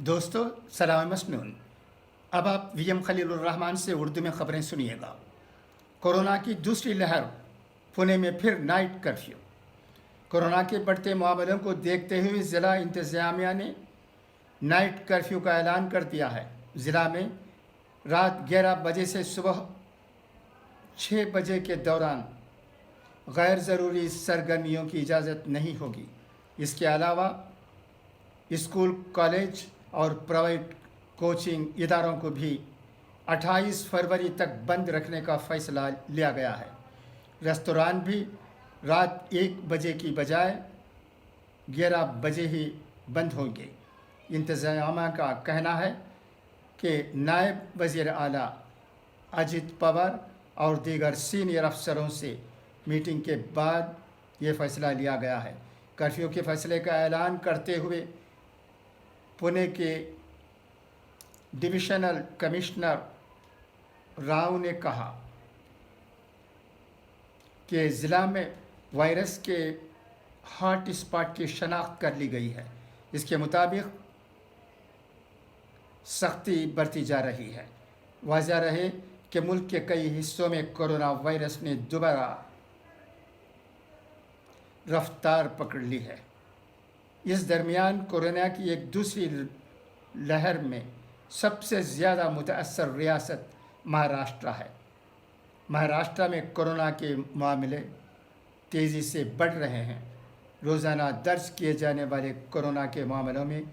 दोस्तों, सलाम मसनून। अब आप वीएम खलीलुर्रहमान से उर्दू में ख़बरें सुनिएगा। कोरोना की दूसरी लहर, पुणे में फिर नाइट कर्फ्यू। कोरोना के बढ़ते मामलों को देखते हुए ज़िला इंतज़ामिया ने नाइट कर्फ्यू का ऐलान कर दिया है। ज़िला में रात 11 बजे से सुबह 6 बजे के दौरान गैर ज़रूरी सरगर्मियों की इजाज़त नहीं होगी। इसके अलावा स्कूल, कॉलेज और प्राइवेट कोचिंग इदारों को भी 28 फरवरी तक बंद रखने का फ़ैसला लिया गया है। रेस्तोरां भी रात 1 बजे की बजाय 11 बजे ही बंद होंगे। इंतज़ामिया का कहना है कि नायब वज़ीर आला अजित पवार और दीगर सीनियर अफसरों से मीटिंग के बाद ये फ़ैसला लिया गया है। कर्फ्यू के फ़ैसले का ऐलान करते हुए पुणे के डिविजनल कमिश्नर राव ने कहा कि ज़िला में वायरस के हॉट स्पॉट की शनाख्त कर ली गई है। इसके मुताबिक सख्ती बरती जा रही है। वाज़ह रहे कि मुल्क के कई हिस्सों में कोरोना वायरस ने दोबारा रफ्तार पकड़ ली है। इस दरमियान कोरोना की एक दूसरी लहर में सबसे ज़्यादा मुतअस्सर रियासत महाराष्ट्र है। महाराष्ट्र में कोरोना के मामले तेज़ी से बढ़ रहे हैं। रोज़ाना दर्ज किए जाने वाले कोरोना के मामलों में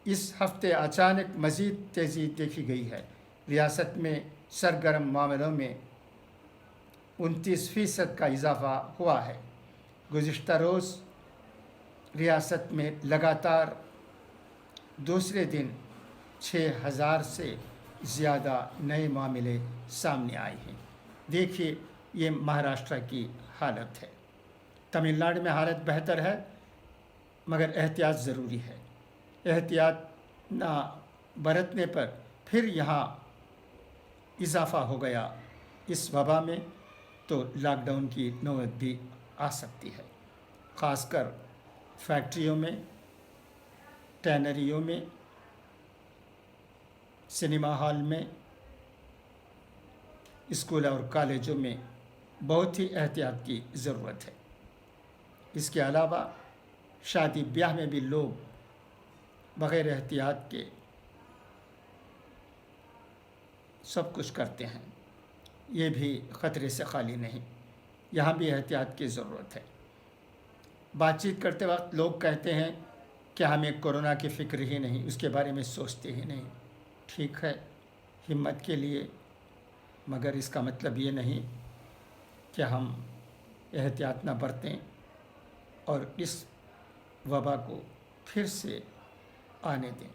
इस हफ्ते अचानक मज़ीद तेज़ी देखी गई है। रियासत में सरगर्म मामलों में 29% का इजाफ़ा हुआ है। गुज़िश्ता रोज़ रियासत में लगातार दूसरे दिन 6000 से ज़्यादा नए मामले सामने आए हैं। देखिए, ये महाराष्ट्र की हालत है। तमिलनाडु में हालत बेहतर है, मगर एहतियात ज़रूरी है। एहतियात ना बरतने पर फिर यहाँ इजाफ़ा हो गया इस वबा में, तो लॉकडाउन की नौबत भी आ सकती है। ख़ासकर फैक्ट्रियों में, टैनरियों में, सिनेमा हॉल में, स्कूल और कॉलेजों में बहुत ही एहतियात की ज़रूरत है। इसके अलावा शादी ब्याह में भी लोग बग़ैर एहतियात के सब कुछ करते हैं। ये भी ख़तरे से खाली नहीं। यहाँ भी एहतियात की ज़रूरत है। बातचीत करते वक्त लोग कहते हैं कि हमें कोरोना की फ़िक्र ही नहीं, उसके बारे में सोचते ही नहीं। ठीक है, हिम्मत के लिए, मगर इसका मतलब ये नहीं कि हम एहतियात न बरतें और इस वबा को फिर से आने दें।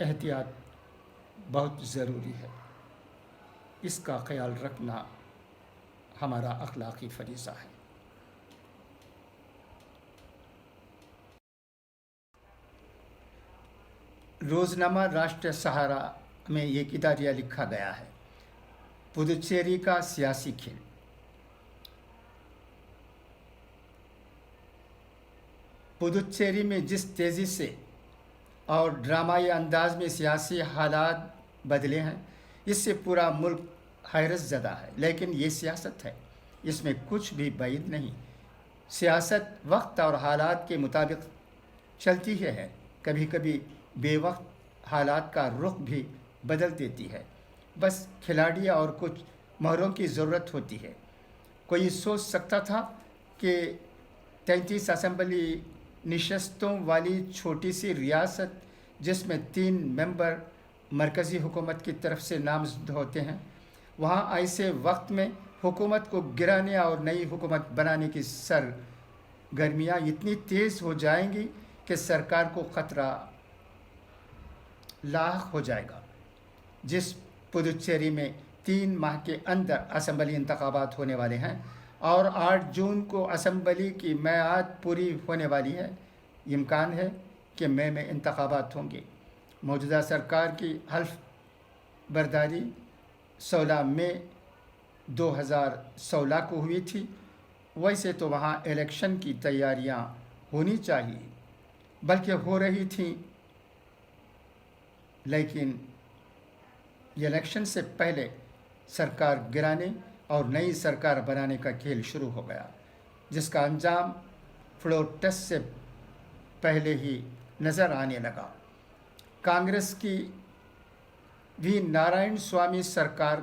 एहतियात बहुत ज़रूरी है। इसका ख्याल रखना हमारा अखलाक़ी फ़रीज़ा है। रोज़नामा राष्ट्र सहारा में एक इदारिया लिखा गया है, पुदुचेरी का सियासी खेल। पुदुचेरी में जिस तेज़ी से और ड्रामाई अंदाज में सियासी हालात बदले हैं, इससे पूरा मुल्क हैरत ज़दा है। लेकिन ये सियासत है, इसमें कुछ भी बैद नहीं। सियासत वक्त और हालात के मुताबिक चलती है। कभी कभी बेवक्त हालात का रुख भी बदल देती है। बस खिलाड़ी और कुछ मोहरों की ज़रूरत होती है। कोई सोच सकता था कि 33 असेंबली नशस्तों वाली छोटी सी रियासत, जिसमें 3 मेंबर मरकज़ी हुकूमत की तरफ से नामज़द होते हैं, वहाँ ऐसे वक्त में हुकूमत को गिराने और नई हुकूमत बनाने की सरगर्मियाँ इतनी तेज़ हो जाएंगी कि सरकार को ख़तरा लाहक हो जाएगा। जिस पुदुचेरी में 3 माह के अंदर असेंबली इंतखाबात होने वाले हैं और 8 जून को असेंबली की मियाद पूरी होने वाली है, इम्कान है कि मई में इंतखाबात होंगे। मौजूदा सरकार की हल्फ बर्दारी 16 मई 2016 को हुई थी। वैसे तो वहाँ इलेक्शन की तैयारियाँ होनी चाहिए, बल्कि हो रही थीं, लेकिन इलेक्शन से पहले सरकार गिराने और नई सरकार बनाने का खेल शुरू हो गया, जिसका अंजाम फ्लोर टेस्ट से पहले ही नज़र आने लगा। कांग्रेस की वी नारायण स्वामी सरकार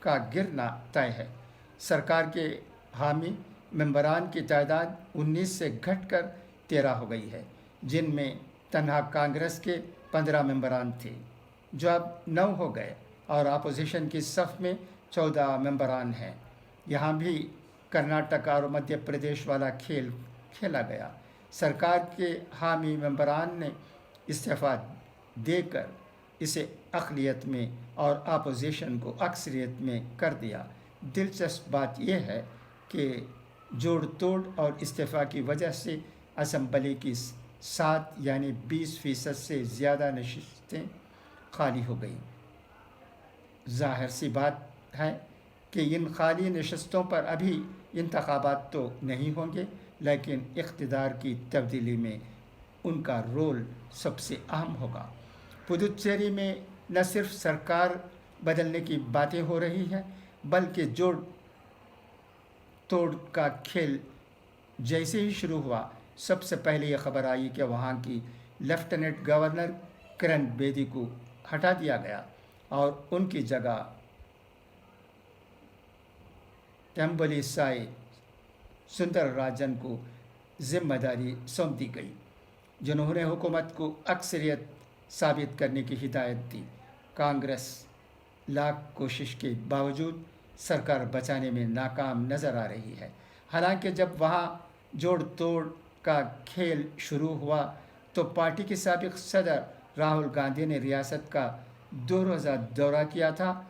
का गिरना तय है। सरकार के हामी मेंबरान की तादाद 19 से घटकर 13 हो गई है, जिनमें तन्हा कांग्रेस के 15 मेंबरान थे, जो अब 9 हो गए और अपोजिशन की सफ़ में 14 मेंबरान हैं। यहाँ भी कर्नाटक और मध्य प्रदेश वाला खेल खेला गया। सरकार के हामी मेंबरान ने इस्तीफ़ा देकर इसे अक़लियत में और अपोजिशन को अक्सरियत में कर दिया। दिलचस्प बात यह है कि जोड़ तोड़ और इस्तीफ़ा की वजह से असम्बली की 7 यानी 20% से ज़्यादा नशिस्तें खाली हो गई। ज़ाहिर सी बात है कि इन खाली नशस्तों पर अभी इंतखाबात तो नहीं होंगे, लेकिन इक़्तिदार की तब्दीली में उनका रोल सबसे अहम होगा। पुदुचेरी में न सिर्फ सरकार बदलने की बातें हो रही हैं, बल्कि जोड़ तोड़ का खेल जैसे ही शुरू हुआ, सबसे पहले यह खबर आई कि वहाँ की लेफ्टिनेंट गवर्नर किरण बेदी को हटा दिया गया और उनकी जगह तंबुलिसाई सुंदरराजन को जिम्मेदारी सौंप दी गई, जिन्होंने हुकूमत को अक्सरियत साबित करने की हिदायत दी। कांग्रेस लाख कोशिश के बावजूद सरकार बचाने में नाकाम नज़र आ रही है। हालांकि जब वहाँ जोड़ तोड़ का खेल शुरू हुआ तो पार्टी के साबिक़ सदर राहुल गांधी ने रियासत का 2 रोज़ा दौरा किया था,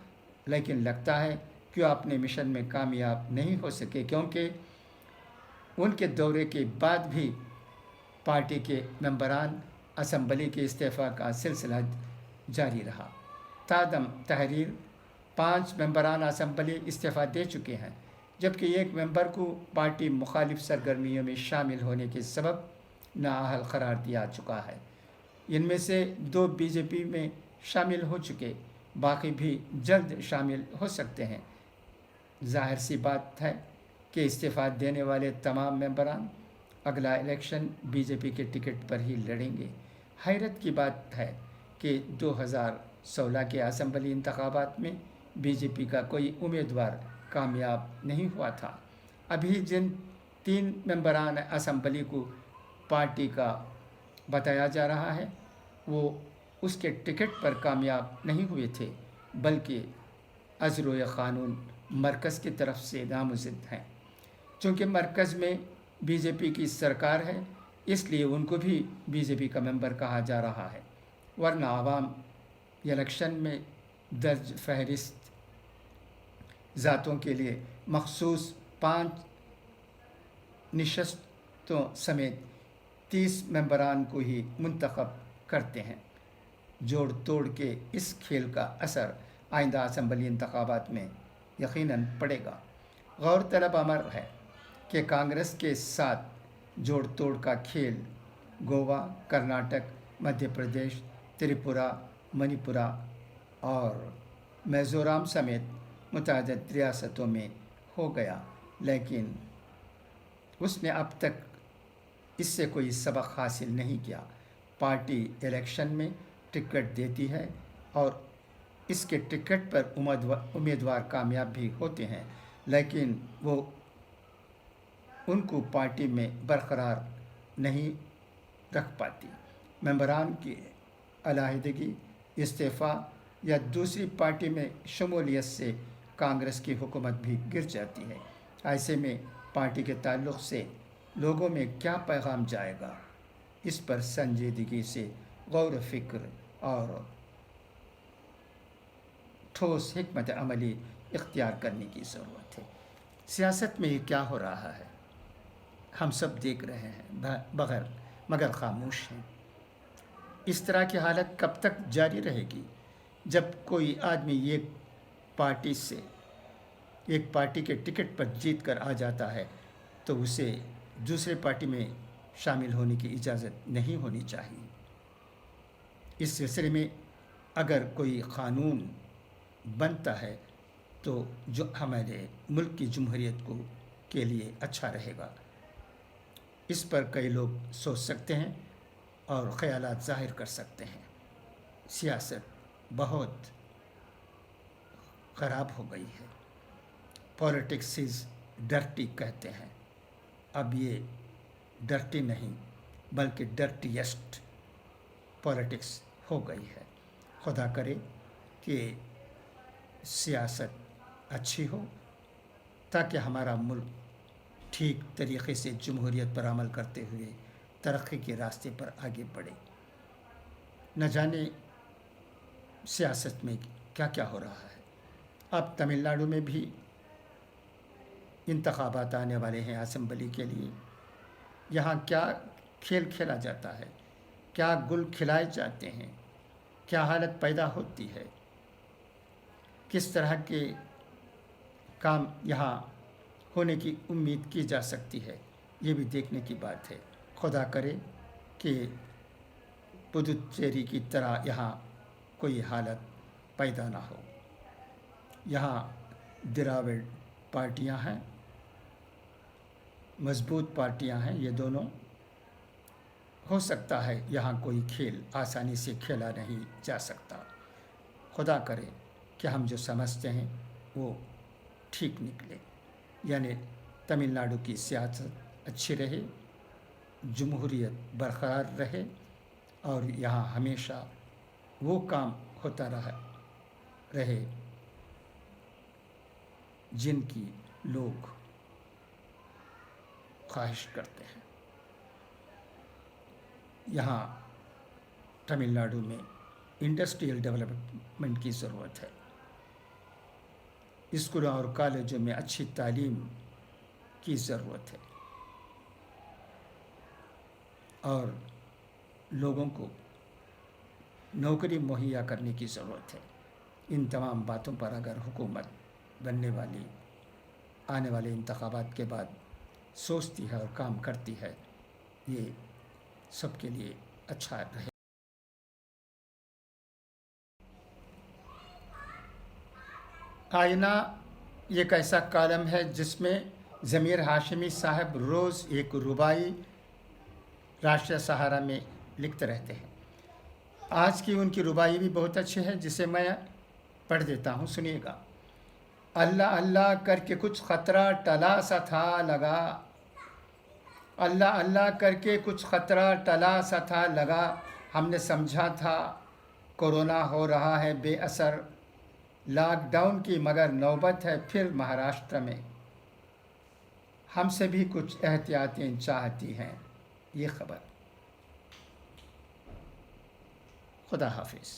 लेकिन लगता है कि वो अपने मिशन में कामयाब नहीं हो सके, क्योंकि उनके दौरे के बाद भी पार्टी के मेंबरान असम्बली के इस्तीफ़ा का सिलसिला जारी रहा। तादम तहरीर 5 मेंबरान असम्बली इस्तीफ़ा दे चुके हैं, जबकि एक मेंबर को पार्टी मुखालिफ सरगर्मियों में शामिल होने के सबब नाअहल करार दिया चुका है। इनमें से 2 बीजेपी में शामिल हो चुके, बाकी भी जल्द शामिल हो सकते हैं। ज़ाहिर सी बात है कि इस्तीफ़ा देने वाले तमाम मेंबरान अगला इलेक्शन बीजेपी के टिकट पर ही लड़ेंगे। हैरत की बात है कि 2016 के असम्बली इंतखाबात में बीजेपी का कोई उम्मीदवार कामयाब नहीं हुआ था। अभी जिन 3 मेंबरान असम्बली को पार्टी का बताया जा रहा है, वो उसके टिकट पर कामयाब नहीं हुए थे, बल्कि अज़्र क़ानून मरकज़ की तरफ से नामज़द हैं। चूँकि मरकज़ में बीजेपी की सरकार है, इसलिए उनको भी बीजेपी का मेंबर कहा जा रहा है, वरना आवाम इलेक्शन में दर्ज फहरिस्त ज़ातों के लिए मखसूस 5 नशस्तों समेत 30 मेंबरान को ही मुंतखब करते हैं। जोड़ तोड़ के इस खेल का असर आइंदा असम्बली इंतखाबात में यकीनन पड़ेगा। गौरतलब अमर है कि कांग्रेस के साथ जोड़ तोड़ का खेल गोवा, कर्नाटक, मध्य प्रदेश, त्रिपुरा, मणिपुरा और मिज़ोरम समेत मुतअद्दिद रियासतों में हो गया, लेकिन उसने अब तक इससे कोई सबक हासिल नहीं किया। पार्टी इलेक्शन में टिकट देती है और इसके टिकट पर उम्मीदवार कामयाब भी होते हैं, लेकिन वो उनको पार्टी में बरकरार नहीं रख पाती। मेंबरान की अलहदगी, इस्तीफ़ा या दूसरी पार्टी में शमूलियत से कांग्रेस की हुकूमत भी गिर जाती है। ऐसे में पार्टी के ताल्लुक़ से लोगों में क्या पैगाम जाएगा, इस पर संजीदगी से गौर फ़िक्र और ठोस हिकमत अमली इख्तियार करने की ज़रूरत है। सियासत में ये क्या हो रहा है हम सब देख रहे हैं, मगर खामोश हैं। इस तरह की हालत कब तक जारी रहेगी? जब कोई आदमी एक पार्टी के टिकट पर जीत कर आ जाता है तो उसे दूसरे पार्टी में शामिल होने की इजाज़त नहीं होनी चाहिए। اس سلسلے میں اگر کوئی قانون بنتا ہے تو جو ہمارے ملک کی جمہوریت کو کے لیے اچھا رہے گا۔ اس پر کئی لوگ سوچ سکتے ہیں اور خیالات ظاہر کر سکتے ہیں۔ سیاست بہت خراب ہو گئی ہے۔ پولیٹکس از ڈرٹی کہتے ہیں، اب یہ ڈرٹی نہیں بلکہ ڈرٹیسٹ پولیٹکس ہو گئی ہے۔ خدا کرے کہ سیاست اچھی ہو تاکہ ہمارا ملک ٹھیک طریقے سے جمہوریت پر عمل کرتے ہوئے ترقی کے راستے پر آگے بڑھے۔ نہ جانے سیاست میں کیا کیا ہو رہا ہے۔ اب تمل ناڈو میں بھی انتخابات آنے والے ہیں اسمبلی کے لیے۔ یہاں کیا کھیل کھیلا جاتا ہے، کیا گل کھلائے جاتے ہیں، کیا حالت پیدا ہوتی ہے، کس طرح کے کام یہاں ہونے کی امید کی جا سکتی ہے، یہ بھی دیکھنے کی بات ہے۔ خدا کرے کہ پدوچیری کی طرح یہاں کوئی حالت پیدا نہ ہو۔ یہاں دراوڑ پارٹیاں ہیں، مضبوط پارٹیاں ہیں، یہ دونوں۔ ہو سکتا ہے یہاں کوئی کھیل آسانی سے کھیلا نہیں جا سکتا۔ خدا کرے کہ ہم جو سمجھتے ہیں وہ ٹھیک نکلے، یعنی تمل ناڈو کی سیاست اچھی رہے، جمہوریت برقرار رہے اور یہاں ہمیشہ وہ کام ہوتا رہے جن کی لوگ خواہش کرتے ہیں۔ یہاں تمل ناڈو میں انڈسٹریل ڈیولپمنٹ کی ضرورت ہے۔ اسکولوں اور کالجوں میں اچھی تعلیم کی ضرورت ہے اور لوگوں کو نوکری مہیا کرنے کی ضرورت ہے۔ ان تمام باتوں پر اگر حکومت آنے والے انتخابات کے بعد سوچتی ہے اور کام کرتی ہے، یہ سب کے لیے اچھا رہے۔ آئینہ ایک ایسا کالم ہے جس میں ضمیر ہاشمی صاحب روز ایک رباعی راشٹریہ سہارا میں لکھتے رہتے ہیں۔ آج کی ان کی رباعی بھی بہت اچھی ہے، جسے میں پڑھ دیتا ہوں، سنیے گا۔ اللہ اللہ کر کے کچھ خطرہ ٹلا سا تھا لگا، اللہ اللہ کر کے کچھ خطرہ ٹلا سا تھا لگا، ہم نے سمجھا تھا کورونا ہو رہا ہے بے اثر، لاک ڈاؤن کی مگر نوبت ہے پھر مہاراشٹر میں، ہم سے بھی کچھ احتیاطیں چاہتی ہیں یہ خبر۔ خدا حافظ۔